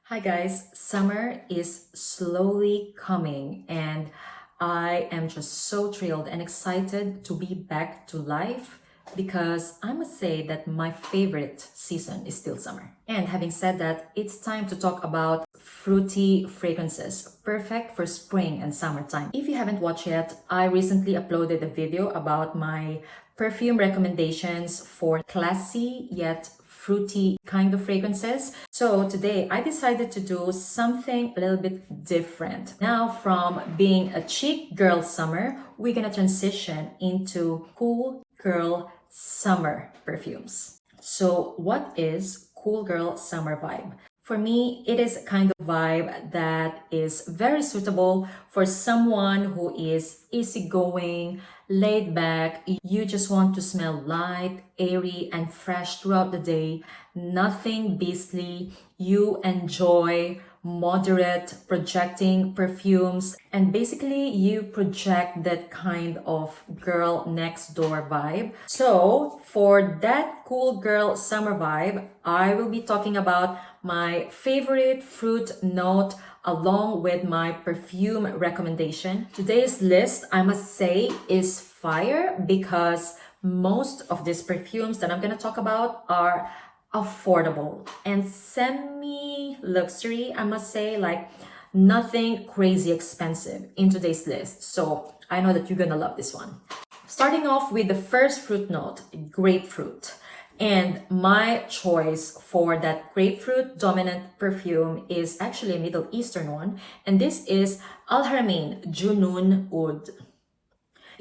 Hi guys, summer is slowly coming and I am just so thrilled and excited to be back to life because I must say that my favorite season is still summer. And having said that, it's time to talk about fruity fragrances, perfect for spring and summertime. If you haven't watched yet, I recently uploaded a video about my perfume recommendations for classy yet fruity kind of fragrances. So today I decided to do something a little bit different. Now from being a chic girl summer, we're gonna transition into cool girl summer perfumes. So what is cool girl summer vibe? For me, it is a kind of vibe that is very suitable for someone who is easygoing, laid back. You just want to smell light, airy, and fresh throughout the day. Nothing beastly. You enjoy moderate projecting perfumes, and basically you project that kind of girl next door vibe. So for that cool girl summer vibe, I will be talking about my favorite fruit note along with my perfume recommendation. Today's list, I must say, is fire because most of these perfumes that I'm gonna talk about are affordable and semi-luxury, I must say, like nothing crazy expensive in today's list. So I know that you're gonna love this one. Starting off with the first fruit note, grapefruit. And my choice for that grapefruit dominant perfume is actually a Middle Eastern one. And this is Haramain Junoon Oud.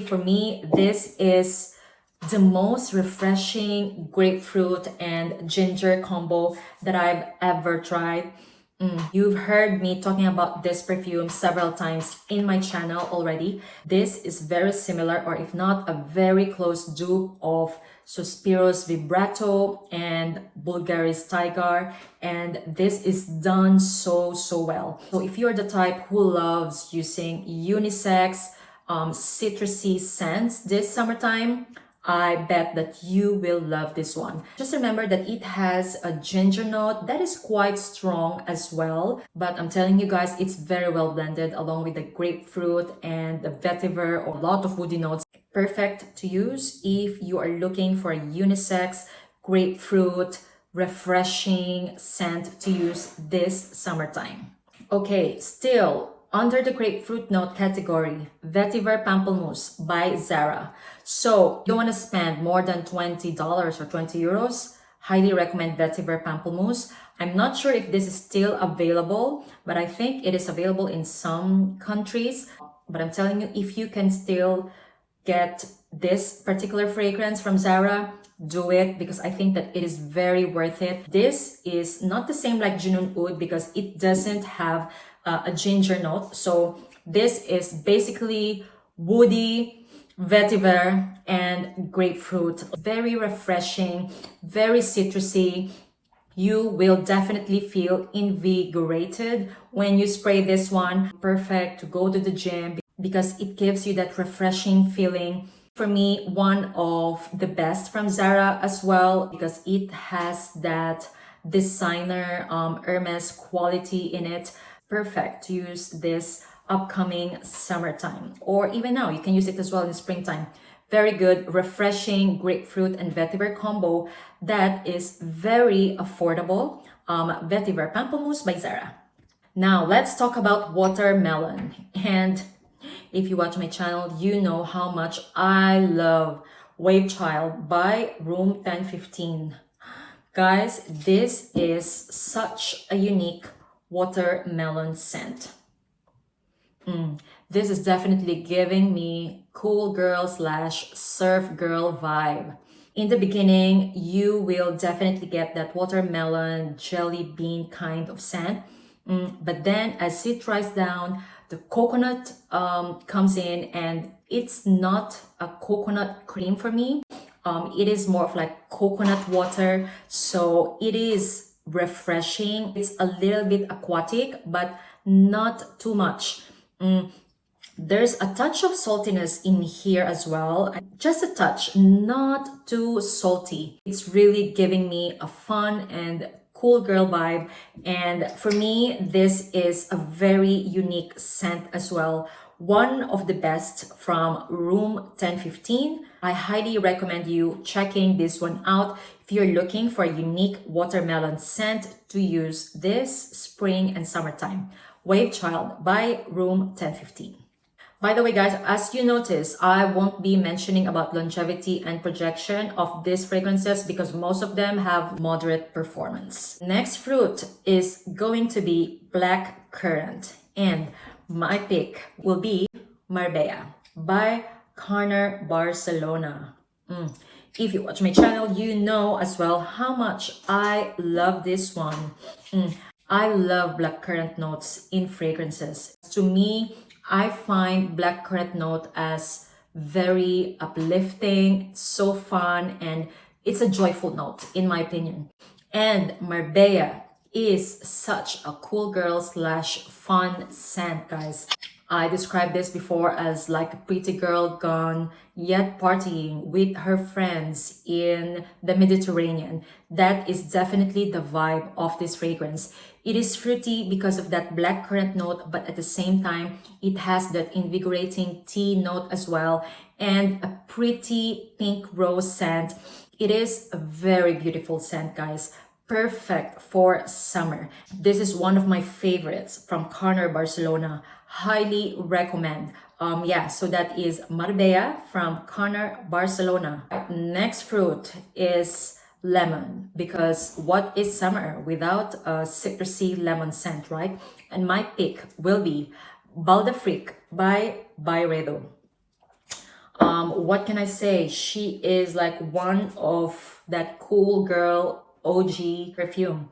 For me, this is the most refreshing grapefruit and ginger combo that I've ever tried. You've heard me talking about this perfume several times in my channel already. This is very similar, or if not, a very close dupe of Suspiro's Vibrato and Bulgari's Tiger, and this is done so well. So if you're the type who loves using unisex, citrusy scents this summertime, I bet that you will love this one. Just remember that it has a ginger note that is quite strong as well. But I'm telling you guys, it's very well blended along with the grapefruit and the vetiver, or a lot of woody notes. Perfect to use if you are looking for a unisex grapefruit refreshing scent to use this summertime. Okay, still under the grapefruit note category, Vetiver Pamplemouse by Zara. So you don't want to spend more than $20 or 20 euros. Highly recommend Vetiver Pamplemouse. I'm not sure if this is still available, but I think it is available in some countries. But I'm telling you, if you can still get this particular fragrance from Zara, do it, because I think that it is very worth it. This is not the same like Junoon Oud because it doesn't have a ginger note. So this is basically woody, vetiver, and grapefruit. Very refreshing, very citrusy. You will definitely feel invigorated when you spray this one. Perfect to go to the gym because it gives you that refreshing feeling. For me, one of the best from Zara as well because it has that designer Hermes quality in it. Perfect to use this upcoming summertime, or even now you can use it as well in springtime. Very good, refreshing grapefruit and vetiver combo that is very affordable. Vetiver Pamplemousse by Zara. Now let's talk about watermelon. And if you watch my channel, you know how much I love Wavechild by Room 1015. Guys, this is such a unique watermelon scent. This is definitely giving me cool girl slash surf girl vibe. In the beginning, you will definitely get that watermelon jelly bean kind of scent. But then as it dries down, the coconut comes in, and it's not a coconut cream for me. It is more of like coconut water. So it is refreshing. It's a little bit aquatic, but not too much. There's a touch of saltiness in here as well. Just a touch, not too salty. It's really giving me a fun and cool girl vibe. And for me, this is a very unique scent as well. One of the best from room 1015. I highly recommend you checking this one out if you're looking for a unique watermelon scent to use this spring and summertime. Wavechild by room 1015. By the way, guys, as you notice, I won't be mentioning about longevity and projection of these fragrances because most of them have moderate performance. Next fruit is going to be Blackcurrant, and my pick will be Marbella by Carner, Barcelona. If you watch my channel, you know as well how much I love this one. I love blackcurrant notes in fragrances. To me, I find blackcurrant note as very uplifting, so fun, and it's a joyful note in my opinion. And Marbella is such a cool girl slash fun scent, guys. I described this before as like a pretty girl gone yet partying with her friends in the Mediterranean. That is definitely the vibe of this fragrance. It is fruity because of that blackcurrant note, but at the same time, it has that invigorating tea note as well, and a pretty pink rose scent. It is a very beautiful scent, guys. Perfect for summer. This is one of my favorites from Carner, Barcelona. Highly recommend. Yeah, so that is Marbella from Carner, Barcelona. Next fruit is lemon, because what is summer without a citrusy lemon scent, right? And my pick will be Bal by Byredo. What can I say? She is like one of that cool girl OG perfume.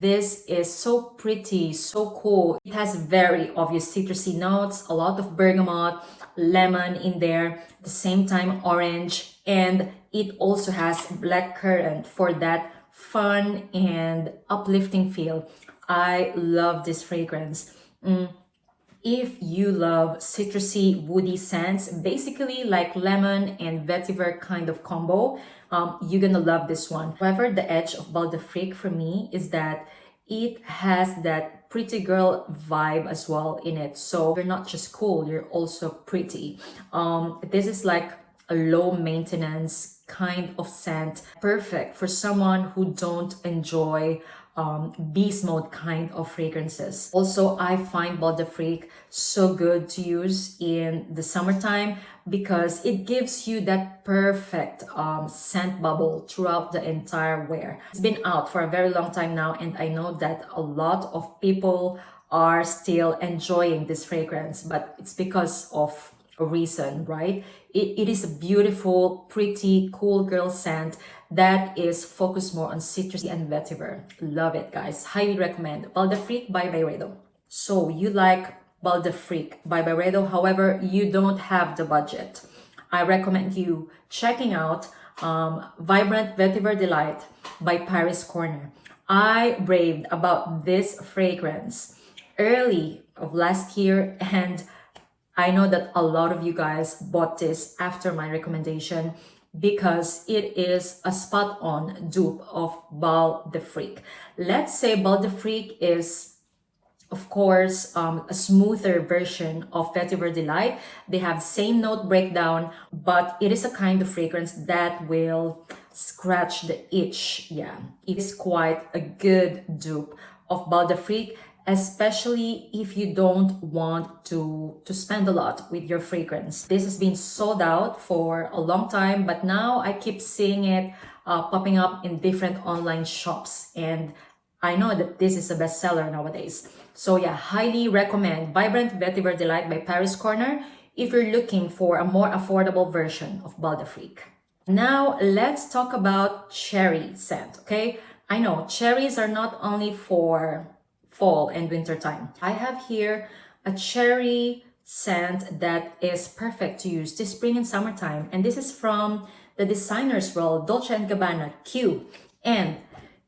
This is so pretty, so cool. It has very obvious citrusy notes, a lot of bergamot, lemon in there, at the same time orange, and it also has blackcurrant for that fun and uplifting feel. I love this fragrance. If you love citrusy, woody scents, basically like lemon and vetiver kind of combo, you're gonna love this one. However, the edge of Bal for me is that it has that pretty girl vibe as well in it. So you're not just cool, you're also pretty. This is like a low maintenance kind of scent, perfect for someone who don't enjoy beast mode kind of fragrances. Also, I find Bal so good to use in the summertime because it gives you that perfect scent bubble throughout the entire wear. It's been out for a very long time now, and I know that a lot of people are still enjoying this fragrance, but it's because of a reason, right? It is a beautiful, pretty, cool girl scent that is focused more on citrus and vetiver. Love it, guys. Highly recommend. Bal by Byredo. So you like Bal by Byredo, however, you don't have the budget. I recommend you checking out Vibrant Vetiver Delight by Paris Corner. I raved about this fragrance early of last year, and I know that a lot of you guys bought this after my recommendation because it is a spot-on dupe of Bal Let's say Bal is, of course, a smoother version of Vetiver Delight. They have same note breakdown, but it is a kind of fragrance that will scratch the itch. Yeah, it is quite a good dupe of Bal especially if you don't want to spend a lot with your fragrance. This has been sold out for a long time, but now I keep seeing it popping up in different online shops, and I know that this is a bestseller nowadays. So yeah, highly recommend Vibrant Vetiver Delight by Paris Corner if you're looking for a more affordable version of Bal Now let's talk about cherry scent, okay? I know cherries are not only for fall and winter time. I have here a cherry scent that is perfect to use this spring and summertime, and this is from the designer's world, Dolce Gabbana Q. And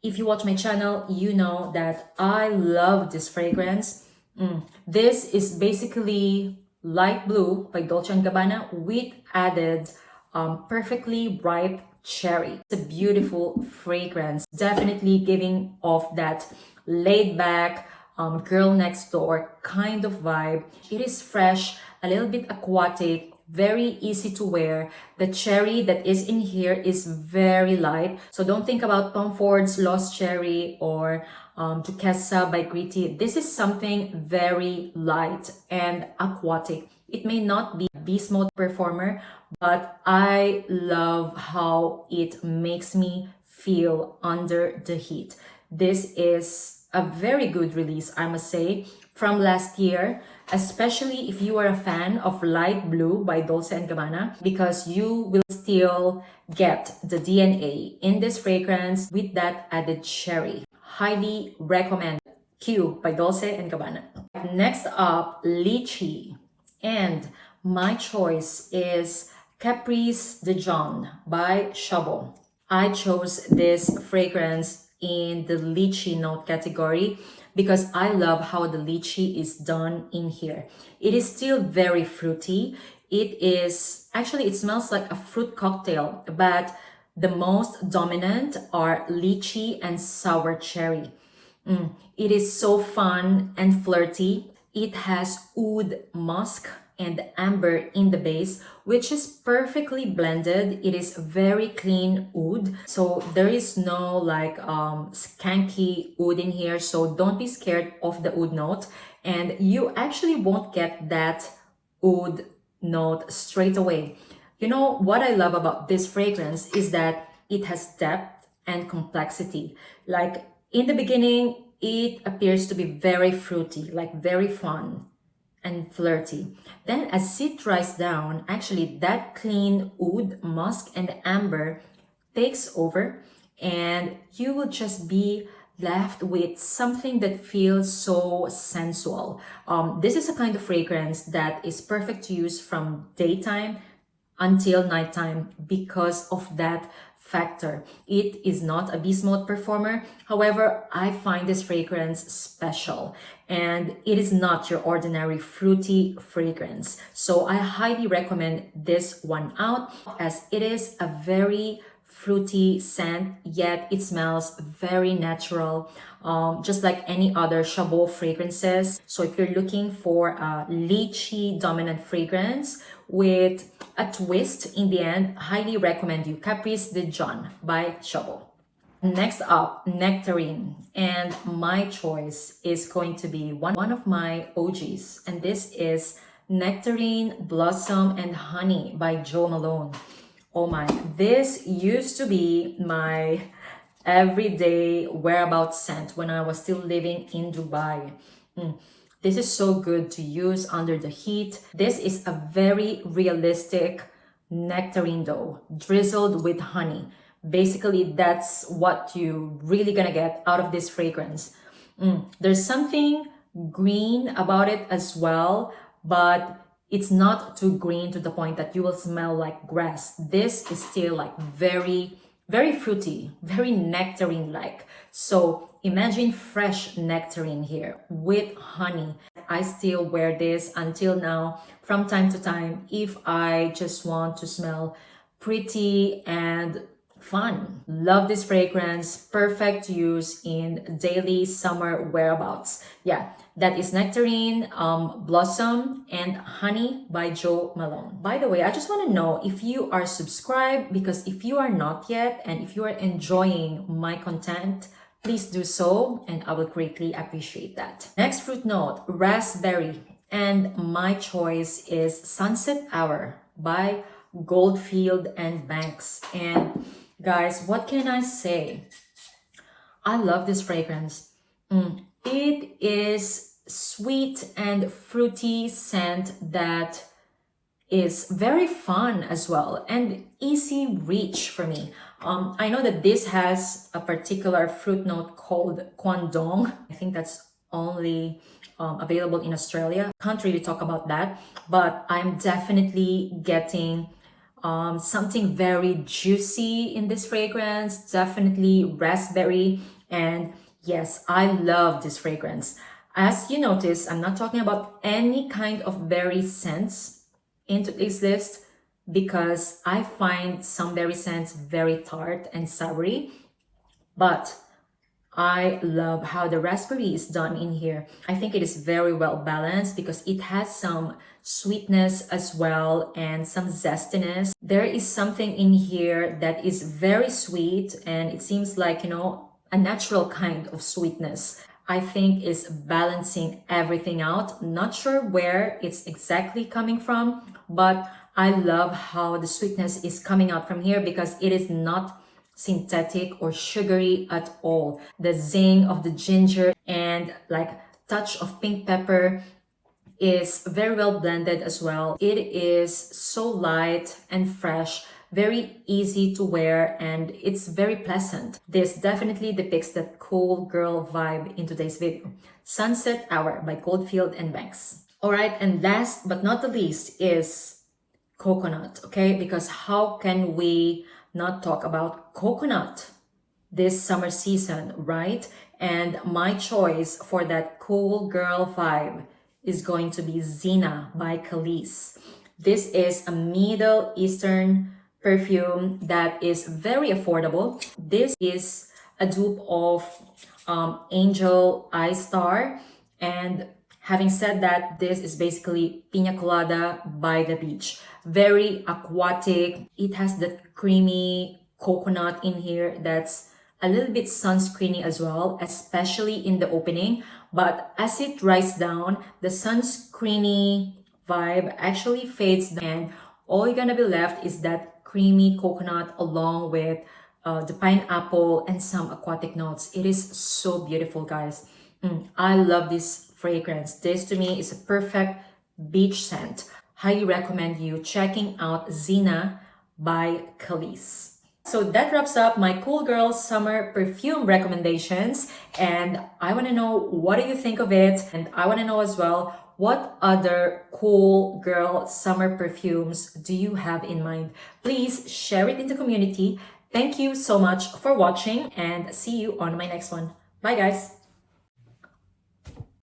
if you watch my channel, you know that I love this fragrance. This is basically light blue by Dolce & Gabbana with added perfectly ripe cherry. It's a beautiful fragrance, definitely giving off that laid back, girl next door kind of vibe. It is fresh, a little bit aquatic, very easy to wear. The cherry that is in here is very light. So don't think about Tom Ford's Lost Cherry or Duquesa by Gritty. This is something very light and aquatic. It may not be a beast mode performer, but I love how it makes me feel under the heat. This is a very good release, I must say, from last year, especially if you are a fan of Light Blue by Dolce Gabbana, because you will still get the DNA in this fragrance with that added cherry. Highly recommend Q by Dolce & Gabbana. Next up, Lychee. And my choice is Caprice de Jeanne by Chabaud. I chose this fragrance in the lychee note category because I love how the lychee is done in here. It is still very fruity. It smells like a fruit cocktail, but the most dominant are lychee and sour cherry. It is so fun and flirty. It has oud musk and amber in the base, which is perfectly blended. It is very clean oud, so there is no like skanky oud in here, so don't be scared of the oud note, and you actually won't get that oud note straight away. You know what I love about this fragrance is that it has depth and complexity. Like in the beginning, it appears to be very fruity, like very fun and flirty. Then as it dries down, actually that clean oud, musk, and amber takes over, and you will just be left with something that feels so sensual. This is a kind of fragrance that is perfect to use from daytime until nighttime because of that factor. It is not a beast mode performer. However, I find this fragrance special, and it is not your ordinary fruity fragrance. So I highly recommend this one out, as it is a very fruity scent, yet it smells very natural, just like any other Chabaud fragrances. So if you're looking for a lychee dominant fragrance with a twist in the end, highly recommend you Caprice de Jeanne by Chabaud. Next up, Nectarine, and my choice is going to be one of my OGs, and this is Nectarine Blossom and Honey by Jo Malone. Oh my, this used to be my everyday whereabouts scent when I was still living in Dubai. This is so good to use under the heat. This is a very realistic nectarine dough drizzled with honey. Basically, that's what you really gonna get out of this fragrance. There's something green about it as well, but it's not too green to the point that you will smell like grass. This is still like very, very fruity, very nectarine-like. So imagine fresh nectarine here with honey. I still wear this until now from time to time if I just want to smell pretty and fun. Love this fragrance. Perfect to use in daily summer whereabouts. Yeah, that is Nectarine, Blossom, and Honey by Jo Malone. By the way, I just want to know if you are subscribed, because if you are not yet and if you are enjoying my content, please do so, and I will greatly appreciate that. Next fruit note, raspberry, and my choice is Sunset Hour by Goldfield and Banks. And guys, what can I say? I love this fragrance. It is sweet and fruity scent that is very fun as well and easy reach for me. I know that this has a particular fruit note called Kwandong. I think that's only available in Australia. Can't really talk about that, but I'm definitely getting something very juicy in this fragrance, definitely raspberry. And yes, I love this fragrance. As you notice, I'm not talking about any kind of berry scents in today's list. because I find some berry scents very tart and soury, but I love how the raspberry is done in here. I think it is very well balanced because it has some sweetness as well and some zestiness. There is something in here that is very sweet, and it seems like, you know, a natural kind of sweetness. I think is balancing everything out. Not sure where it's exactly coming from, but I love how the sweetness is coming out from here because it is not synthetic or sugary at all. The zing of the ginger and like touch of pink pepper is very well blended as well. It is so light and fresh, very easy to wear, and it's very pleasant. This definitely depicts that cool girl vibe in today's video. Sunset Hour by Goldfield and Banks. All right, and last but not the least is coconut, okay? Because how can we not talk about coconut this summer season, right? And my choice for that cool girl vibe is going to be Zeena by Khalis. This is a Middle Eastern perfume that is very affordable. This is a dupe of Angel Eye Star, and having said that, this is basically Pina Colada by the beach. Very aquatic. It has that creamy coconut in here that's a little bit sunscreeny as well, especially in the opening. But as it dries down, the sunscreeny vibe actually fades down, and all you're gonna be left is that creamy coconut along with the pineapple and some aquatic notes. It is so beautiful, guys. I love this fragrance. This to me is a perfect beach scent. Highly recommend you checking out Zeena by Khalis. So that wraps up my cool girl summer perfume recommendations, and I want to know, what do you think of it? And I want to know as well, what other cool girl summer perfumes do you have in mind? Please share it in the community. Thank you so much for watching, and see you on my next one. Bye guys.